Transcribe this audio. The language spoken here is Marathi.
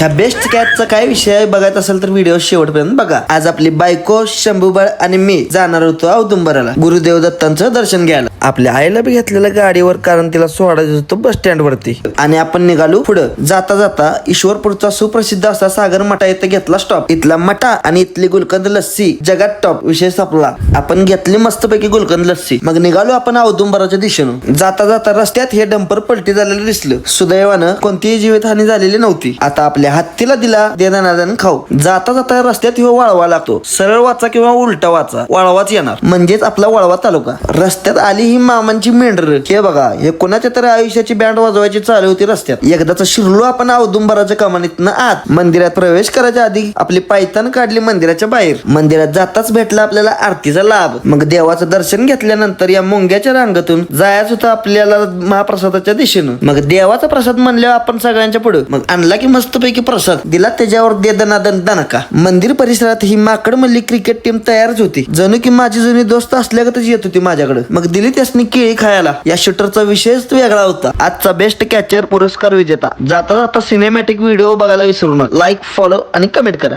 ह्या बेस्ट कॅचचा काय विषय बघायचा असेल तर व्हिडिओ शेवटपर्यंत बघा. आज आपली बायको शंभूबाळ आणि मी जाणार होतो औदुंबराला गुरुदेव दत्तांचं दर्शन घ्यायला. आपल्या आईला बी घेतलेलं गाडीवर, कारण तिला सोडायचं होतं बस स्टँड वरती. आणि आपण निघालो पुढं. जाता जाता ईश्वरपूरचा सुप्रसिद्ध असा सागर मठा इथं घेतला स्टॉप. इथला मठा आणि इथली गुलकंद लस्सी जगात टॉप. विषय संपला. आपण घेतली मस्तपैकी गुलकंद लस्सी. मग निघालो आपण औदुंबराच्या दिशेनं. जाता जाता रस्त्यात हे डंपर पलटी झालेलं दिसलं. सुदैवानं कोणतीही जीवितहानी झालेली नव्हती. आता आपल्या हत्तीला दिला देदानादन खाऊ. जाता जाता रस्त्यात ह्यो वाळवा लागतो. सरळ वाचा किंवा उलटा वाचा, वाळवाच येणार, म्हणजेच आपला वाळवा तालुका. रस्त्यात आली ही मामांची मेंढर. हे बघा, हे कोणाच्या तरी आयुष्याची बँड वाजवायची चालू होती रस्त्यात. एकदाच शिरलो आपण औदुंबराच्या कमानीतनं आत. मंदिरात प्रवेश करायच्या आधी आपली पायतान काढली मंदिराच्या बाहेर. मंदिरात जाताच भेटला आपल्याला आरतीचा लाभ. मग देवाचं दर्शन घेतल्यानंतर या मुंग्याच्या रांगातून जायचं होतं आपल्याला महाप्रसादाच्या दिशेनं. मग देवाचा प्रसाद म्हणल्यावर आपण सगळ्यांच्या पुढे. मग आणला की मस्तपैकी प्रसाद दिला, त्याच्यावर देदनादन दणका. मंदिर परिसरात ही माकड मल्ली क्रिकेट टीम तयारच होती. जणू की माझी जुनी दोस्त असल्यागतच येत होती माझ्याकडे. मग दिली त्यासनी केळी खायला. या शूटरचा विषयच वेगळा होता. आजचा बेस्ट कॅचर पुरस्कार विजेता. जाता जाता सिनेमॅटिक व्हिडिओ बघायला विसरू नका. लाईक, फॉलो आणि कमेंट करा.